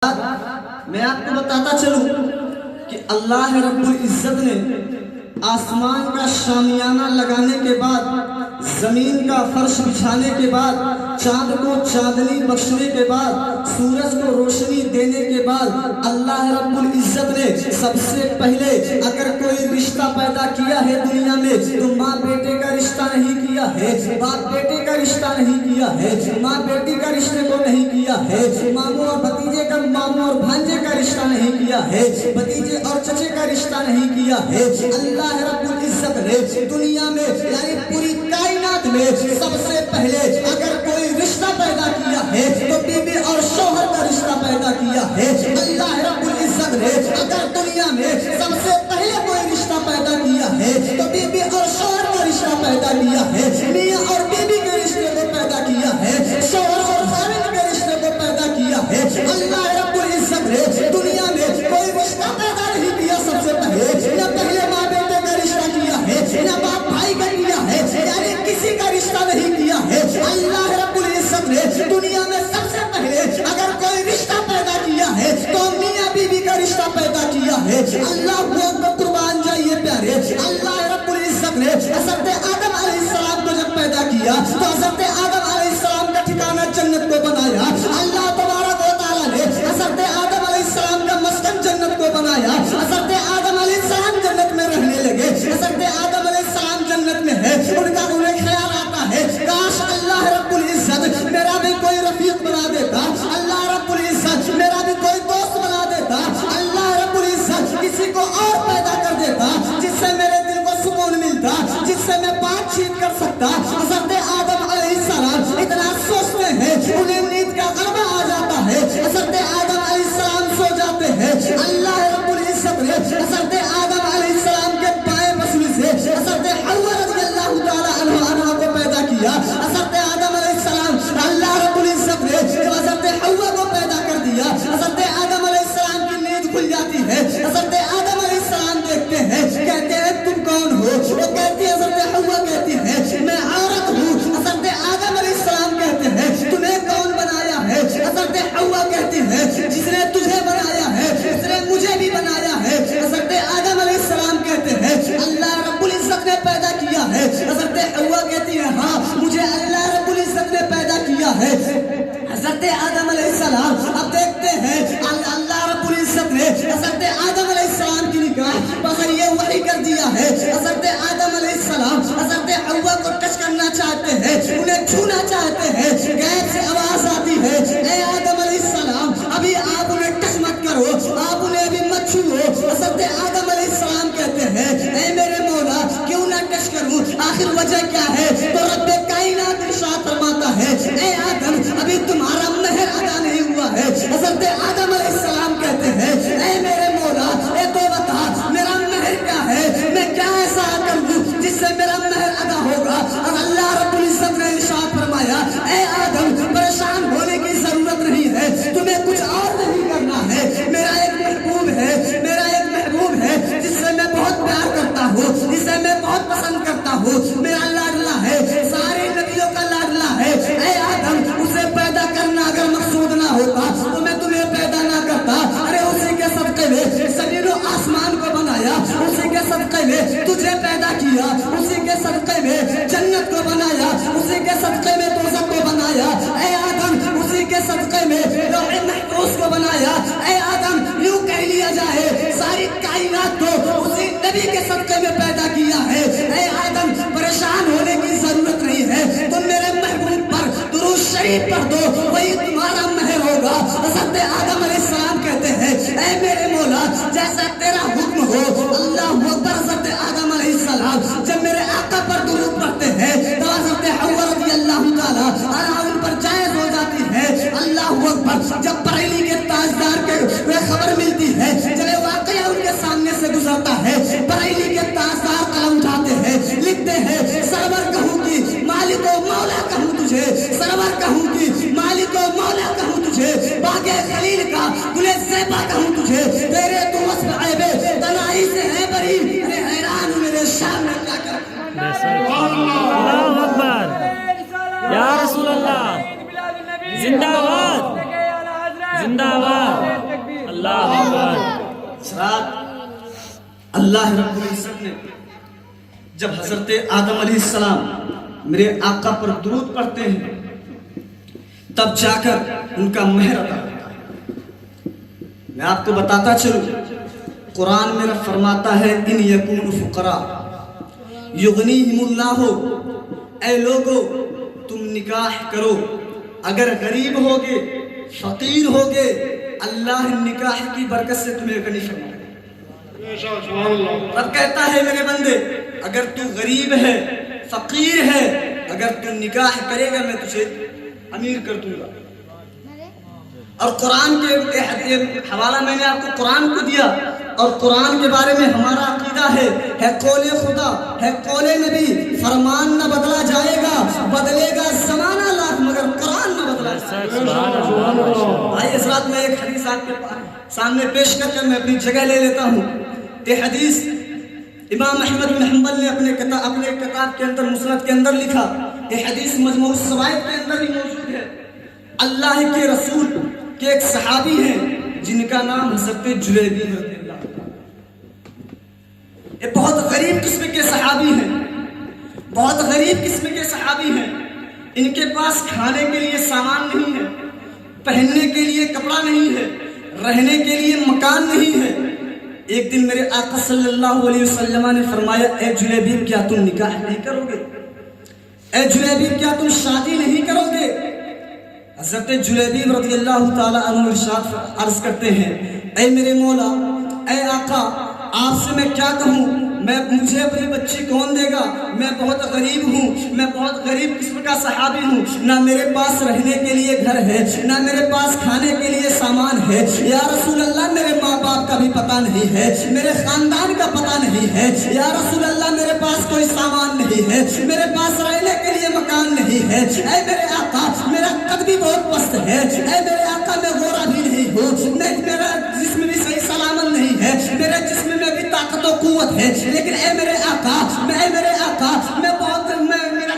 मैं आपको बताता चलूं कि अल्लाह रब्बुल इज्जत ने आसमान का शामियाना लगाने के बाद, जमीन का फर्श बिछाने के बाद, चांद को चांदनी बख्शने के बाद, सूरज को रोशनी देने के बाद अल्लाह रब्बुल इज्जत ने सबसे पहले अगर कोई रिश्ता पैदा किया है दुनिया में तो माँ बेटे का रिश्ता नहीं किया है, बाप बेटे का रिश्ता नहीं किया है, माँ बेटी का रिश्ते को नहीं किया है, मामू और भतीजे का, मामू और भांजे का रिश्ता नहीं किया है, भतीजे और चचे का रिश्ता नहीं किया है। अल्लाह रब्बुल इज्जत ने दुनिया में यानी पूरी कायनात में सबसे पहले अगर कोई रिश्ता पैदा किया है तो बीवी और शौहर का रिश्ता पैदा किया है। अल्लाह रब्बुल इज्जत ने अगर दुनिया में सबसे पहले कोई रिश्ता पैदा किया है तो बीवी और शौहर का रिश्ता पैदा किया है, मियां और बीवी के रिश्ते को पैदा किया है, शौहर और खाविंद के रिश्ते को पैदा किया है। अल्लाह रब्बुल इज्जत ने दुनिया में कोई रिश्ता पैदा नहीं किया सबसे पहले, न पहले माँ बेटे का रिश्ता किया है, न बाप भाई का किया है, यानी किसी का रिश्ता नहीं किया है। अल्लाह रब्बुल इज्जत ने दुनिया में सबसे पहले अगर कोई रिश्ता पैदा किया है तो मियां बीवी का रिश्ता पैदा किया है। अल्लाह को कुर्बान जाइए प्यारे। अल्लाह रब्बुल इज्जत ने हज़रत आदम अलैहिस्सलाम को जब पैदा किया तो हज़रत आदम अलैहिस्सलाम का ठिकाना जन्नत को बनाया। अल्लाह तबारक व तआला ने हज़रत आदम अलैहिस्सलाम का मस्कन जन्नत को बनाया। हज़रत आदम अलैहिस्सलाम जन्नत में रहने लगे। हज़रत आदम अलैहिस्सलाम जन्नत में है, उनका उन्हें ख्याल आता है काश अल्लाह रब्बुल इज्जत मेरा भी कोई रफीक बना देता, अल्लाह रब्बुल इज्जत मेरा भी कोई दोस्त बना देता, अल्लाह रब्बुल इज्जत किसी को और पैदा कर देता जिससे मेरे दिल को सुकून मिलता, जिससे मैं बातचीत कर सकता। हज़रत आदम अलैहिस्सलाम इतना सोचते हैं उन्हें नींद का गलबा आ जाता है। हज़रत आदम अलैहिस्सलाम सो जाते हैं। अल्लाह रब्बुल इज्जत ने हज़रत आदम अलैहिस्सलाम के बाएं पसली से हज़रत हव्वा रज़ियल्लाहु तआला अन्हा को पैदा किया। हज़रत आदम अलैहिस्सलाम, अल्लाह रब्बुल इज्जत ने जब हज़रत हव्वा को पैदा कर दिया, हज़रत आदम अलैहिस्सलाम की नींद खुल जाती है। हज़रत आदम अलैहिस्सलाम देखते हैं, कहते हैं तुम कौन हो? वो कहती है, हज़रत हव्वा कहती है मैं औरत हूँ। हज़रत आदम अलैहिस्सलाम कहते हैं तुम्हें कौन बनाया है? हज़रत हव्वा कहती है जिसने तुझे बनाया है उसने मुझे भी बनाया है। हज़रत आदम अलैहिस्सलाम कहते हैं अल्लाह रब्बुल इज्जत ने पैदा किया है। हज़रत हव्वा कहती है हाँ मुझे अल्लाह रब्बुल इज्जत ने पैदा किया है। हज़रत आदम अलैहिस्सलाम अब देखते हैं अल्लाह रब्बुल इज्जत ने हज़रत आदम अलैहिस्सलाम की निगाह पर ये वही कर दिया है। हज़रत आदम अलैहिस्सलाम हज़रत हव्वा को टच करना चाहते हैं, उन्हें छूना चाहते हैं, गैर से आवाज आती है ए आदम अलैहिस्सलाम अभी आप उन्हें टच मत करो, आप उन्हें अभी मत छुओ। हज़रत आदम अलैहिस्सलाम कहते हैं ए मेरे मौला क्यों ना टच करूं, आखिर वजह क्या है? तो रब्बे कायनात इरशाद फरमाता है ए आदम अभी तुम्हारा महर अदा नहीं हुआ है। हज़रत आदम अलैहिस्सलाम कहते हैं ए मेरे मौला ए तो बता मेरा महर क्या है, मैं क्या ऐसा कर दूं जिससे मेरा महर अदा होगा? और अल्लाह रब्बुल इज्जत ने इरशाद फरमाया ए आदम परेशान होने की जरूरत नहीं है, तुम्हें कुछ और नहीं करना है। मेरा एक महबूब है, मेरा एक महबूब है जिससे मैं बहुत प्यार करता हूँ, जिसे मैं बहुत पसंद करता हूँ, मेरा लाडला है, सारे नबियों का लाडला है। ए आदम उसे पैदा करना अगर मकसूद ना होता तो मैं तुम्हें पैदा ना करता। अरे उसी के सदक़े में ज़मीन और आसमान को बनाया, उसी के सदक़े में तुझे पैदा किया, उसी के सदक़े में जन्नत को बनाया, उसी के सदक़े में दोज़ख को बनाया। ए आदम उसी के सदक़े में लौह महफूज को बनाया। ए आदम यूं कह लिया जाए सारी कायनात को उसी नबी के सदक़े में पैदा किया है। ए आदम परेशान होने की जरूरत नहीं है, तुम मेरे महबूब पर दुरूद शरीफ पढ़ दो वही तुम्हारा महर होगा। हज़रत आदम अलैहिस्सलाम कहते हैं ऐ मेरे मौला जैसा तेरा हुक्म हो। अल्लाहु अकबर। हज़रत आदम अलैहिस्सलाम जब मेरे आका पर दुरूद पढ़ते हैं तो हज़रत हव्वा रज़ियल्लाहु तआला अन्हा उन पर जायज़ हो जाती है। अल्लाहु अकबर। जब बरेली के ताजदार के खबर मिलती है, जब वाक़या उनके सामने से गुजरता है, बरेली के ताजदार कलम उठाते हैं, लिखते हैं सरवर कहूँ की मालिक व मौला कहूँ तुझे, सरवर कहूँ की मालिक व मौला कहूँ तुझे, बागे खलील का गुले ज़ेबा कहूँ तुझे, तेरे तू वस्फ़ ऐबे तनाई से है बरी। अरे हैरान हूँ मेरे शान में क्या कर। अल्लाहु अकबर या रसूल अल्लाह, जिंदाबाद जिंदाबाद। اللہ اکبر حضرات اللہ رب العزت نے جب حضرت آدم علیہ السلام میرے آقا پر درود پڑھتے ہیں تب جا کر ان کا مہر ادا ہوتا ہے. میں آپ کو بتاتا چلوں قرآن میرا فرماتا ہے ان یکون فقراء یغنیہم اللہ، اے لوگو تم نکاح کرو، اگر غریب ہوگے فقیر ہوگے اللہ نکاح کی برکت سے تمہیں غنی فرمائے. رب کہتا ہے میرے بندے اگر تو غریب ہے فقیر ہے اگر تو نکاح کرے گا میں تجھے امیر کر دوں گا. اور قرآن کے حوالہ میں نے آپ کو قرآن کو دیا اور قرآن کے بارے میں ہمارا عقیدہ ہے قول خدا ہے قول نبی. فرمان نہ بدلا جائے گا بدلے گا زمانہ لاکھ مگر قرآن نہ بدلا جائے گا. آئیے حضرات میں ایک حدیث آپ کے سامنے پیش کر کے میں اپنی جگہ لے لیتا ہوں. یہ حدیث امام احمد بن حنبل نے اپنے کتاب کے اندر مسند کے اندر لکھا. یہ حدیث مجموع الزوائد کے اندر ہی موجود ہے. اللہ کے رسول کے ایک صحابی ہیں جن کا نام حضرت جلیبیب رضی اللہ عنہ. یہ بہت غریب قسم کے صحابی ہیں، بہت غریب قسم کے صحابی ہیں. ان کے پاس کھانے کے لیے سامان نہیں ہے، پہننے کے لیے کپڑا نہیں ہے، رہنے کے لیے مکان نہیں ہے. ایک دن میرے آقا صلی اللہ علیہ وسلم نے فرمایا اے جلیبیب کیا تم نکاح نہیں کرو گے؟ اے جلیبیب کیا تم شادی نہیں کرو گے؟ حضرت جلیبیب رضی اللہ تعالی عنہ ارشاد عرض کرتے ہیں اے میرے مولا، اے آقا آپ سے میں کیا کہوں، مجھے اپنی بچی کون دے گا؟ میں بہت غریب ہوں، میں بہت غریب قسم کا صحابی ہوں. نہ میرے پاس رہنے کے لیے گھر ہے، نہ میرے پاس کھانے کے لیے سامان ہے. یا رسول اللہ میرے ماں باپ کا بھی پتہ نہیں ہے، میرے خاندان کا پتہ نہیں ہے. یا رسول اللہ میرے پاس کوئی سامان نہیں ہے، میرے پاس رہنے کے لیے مکان نہیں ہے. اے میرے آقا میرا قد بھی بہت پست ہے. اے میرے آقا میں گورا بھی نہیں ہوں، میرا جسم بھی صحیح سلامت نہیں ہے، میرے جسم میں بھی طاقت و قوت ہے. لیکن اے میرے آقا میرا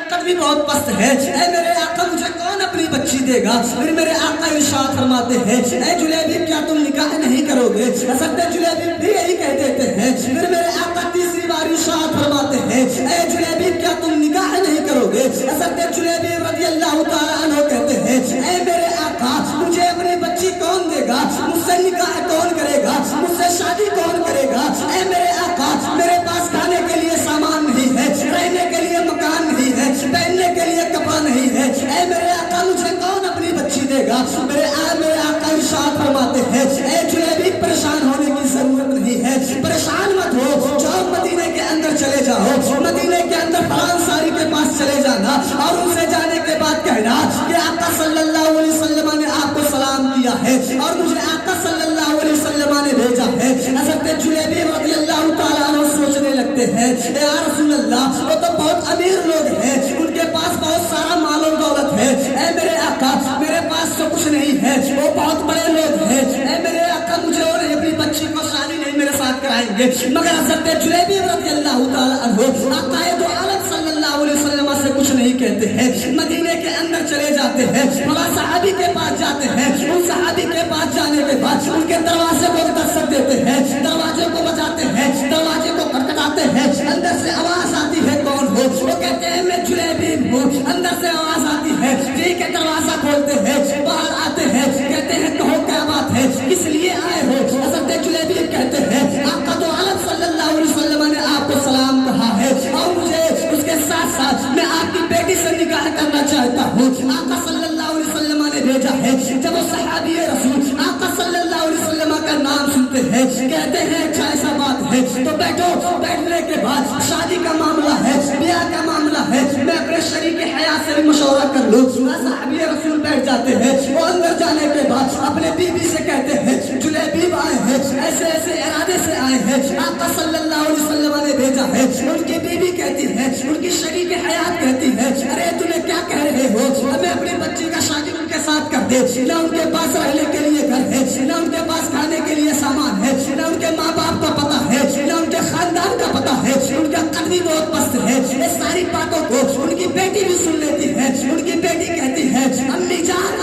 قد بھی بہت پست ہے. اے میرے آقا مجھے کون اپنی بچی دے گا؟ پھر میرے آقا ارشاد فرماتے ہیں اے جلیبیب کیا تم نکاح نہیں کرو گے؟ حضرت جلیبیب بھی یہی کہہ دیتے ہیں. پھر میرے آقا تیسری بار ارشاد فرماتے ہیں اے جلیبیب کیا تم نکاح نہیں کرو گے؟ حضرت جلیبیب رضی اللہ تعالیٰ عنہ کہتے ہیں اے میرے آقا مجھے اپنی بچی کون دے گا؟ مجھ سے نکاح کون کرے گا؟ مجھ سے شادی کون کرے گا؟ اے میرے آقا میرے پاس کھانے کے لیے سامان نہیں ہے، رہنے کے لیے مکان نہیں ہے، پہننے کے لیے کپڑا نہیں ہے. اے میرے آقا مجھے کون اپنی بچی دے گا؟ میرے آقا ارشاد فرماتے ہیں اے جلیبیب پریشان ہونے کی ضرورت نہیں ہے، پریشان مت ہو. جاؤ مدینے کے اندر چلے جاؤ، مدینے کے اندر فلان ساری کے پاس چلے جانا اور ان سے جانے کے بعد کہنا کہ آقا صلی اللہ علیہ وسلم نے آپ کو سلام کیا ہے اور مجھے آقا صلی اللہ علیہ وسلم نے بھیجا ہے. حضرت جلیبیب رضی اللہ تعالیٰ عنہ سوچنے لگتے ہیں یا رسول اللہ وہ تو بہت امیر لوگ ہیں، ان کے پاس بہت سارا مال و دولت ہے. اے میرے آقا میرے پاس تو کچھ نہیں ہے، وہ بہت بڑے لوگ ہیں. اے میرے آقا مجھے اور اپنی بچی کو شادی نہیں میرے ساتھ کرائیں گے. مگر حضرت جلیبیب رضی اللہ تعالیٰ عنہ آقا دو عالم صلی اللہ علیہ وسلم سے کچھ نہیں کہتے ہیں، مدینے کے اندر چلے جاتے ہیں، وہاں صحابی کے پاس جاتے ہیں. ان صحابی کے پاس جانے کے بعد ان کے دروازے کو دستک دیتے ہیں، دروازے کو بجاتے ہیں، دروازے کو کھٹکھٹاتے ہیں. اندر سے آواز آتی ہے کون ہو؟ وہ کہتے ہیں میں جلیبیب ہوں. اندر سے آواز آتی ہے ٹھیک ہے، دروازہ کھولتے ہیں، باہر آتے ہیں، کہتے ہیں کہو کیا بات ہے، کس لیے آئے ہو؟ حضرت جلیبیب کہتے ہیں آقا تو عالم صلی اللہ علیہ وسلم نے آپ کو سلام کہا ہے اور مجھے اس کے ساتھ ساتھ میں آپ کی بیٹی سے نکاح کرنا چاہتا ہوں. آقا صلی اللہ علیہ وسلم نے بھیجا ہے. جب وہ صحابی رسول آقا صلی اللہ علیہ وسلم کا نام سنتے ہیں کہتے ہیں اچھا ایسا بات ہے تو بیٹھو. بیٹھنے کے بعد شادی کا معاملہ ہے، بیاہ کا معاملہ ہے، میں اپنے شریک حیات سے بھی مشورہ کر لوں. صحابی رسول بیٹھ جاتے ہیں. وہ اندر جانے کے بعد اپنے بیوی سے کہتے ہیں جلیبیب آئے ہیں، ایسے ایسے ارادے سے آئے ہیں، آقا صلی اللہ علیہ وسلم نے بھیجا ہے. ان کی بیوی کہتی ہے، ان کی شریک حیات کہتی ہے ارے تمہیں کیا کہہ رہے ہو، ہمیں اپنی بچی کا شادی ان کے ساتھ کر دے. نہ ان کے پاس رہنے کے لیے گھر ہے، نہ ان کے پاس کھانے کے لیے سامان ہے، نہ ان کے ماں باپ کا پتہ ہے، نہ ان کے خاندان کا پتہ ہے، ان کا قد بھی بہت پست ہے. یہ ساری باتوں کو ان کی بیٹی بھی سن لیتی ہے. ان کی بیٹی کہتی ہے امی جان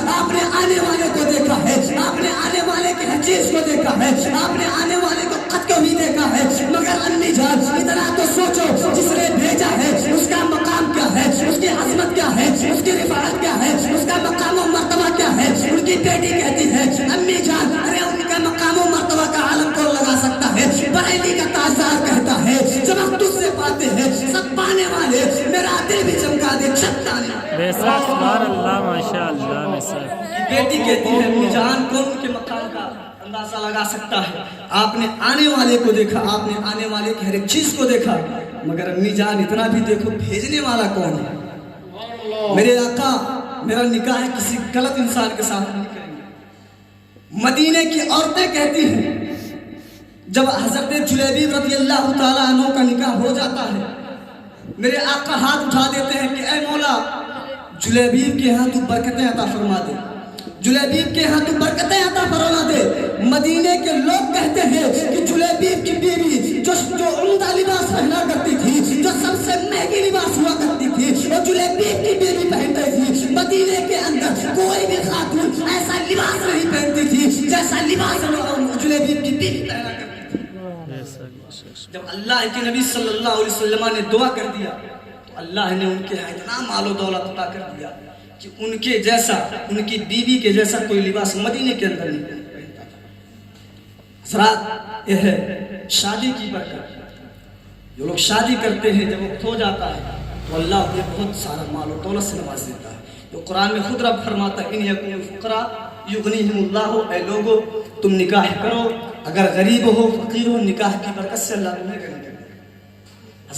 آپ نے آنے والے کو دیکھا ہے، آپ نے آنے والے کے चीज को देखा है, आपने आने वाले को खत को भी देखा है, मगर अम्मी जान इतना तो सोचो, जिसने भेजा है उसका मकाम क्या है, उसकी अजमत क्या है, उसकी रिफात क्या है, उसका मकाम और मर्तबा क्या है। उनकी बेटी कहती है अम्मी जान अरे उनका मकाम और मर्तबा का आलम कौन लगा सकता है। बरेली का ताजदार कहता है जब हम तुझसे पाते हैं सब पाने वाले, मेरा दिल भी चमका दे छत्ताने। बेशक सुभान अल्लाह माशाअल्लाह। बेशक बेटी कहती है अम्मी जान कौन उनके मकाम का अंदाजा लगा सकता है। आपने आने वाले को देखा, आपने आने वाले की हर एक चीज को देखा, मगर अम्मी जान इतना भी देखो भेजने वाला कौन है। मेरे आका मेरा निकाह किसी गलत इंसान के साथ नहीं करेंगे। मदीने की औरतें कहती हैं जब हजरत जुलैबीब रज़ी अल्लाह ताला अन्हु का निकाह हो जाता है, मेरे आका हाथ उठा देते हैं कि ऐ मौला जुलैबीब के यहाँ तू बरकतें अता फरमा दे, जुलैबीब के यहाँ तू बरकतें अता फरमा दे। मदीने के लोग कहते हैं कि जुलैबीब की बीवी जो उम्दा लिबास पहना करती थी, जो सबसे महंगी लिबास हुआ करती थी, वो जुलैबीब की बीवी पहनती थी। मदीने के अंदर कोई भी खातून ऐसा लिबास नहीं पहनती थी जैसा लिबास जुलैबीब की बीवी पहना करती थी। जब अल्लाह के नबी सल्लल्लाहु अलैहि वसल्लम ने दुआ कर दिया तो अल्लाह ने उनके यहाँ इतना मालो दौलत अता कर दिया कि उनके जैसा, उनकी बीवी के जैसा कोई लिबास मदीने के अंदर नहीं पहनता था। हज़रात यह है शादी की बरकत। जो लोग शादी करते हैं जब वक्त हो जाता है तो अल्लाह उन्हें बहुत सारा मालो दौलत से नवाज देता है। जो कुरान में खुद रब फरमाता है इन यकुन फुकरा युगनिहिमुल्लाहु, ऐ लोगो तुम निकाह करो, अगर गरीब हो फकीर हो निकाह की बरकत से अल्लाह तुम्हें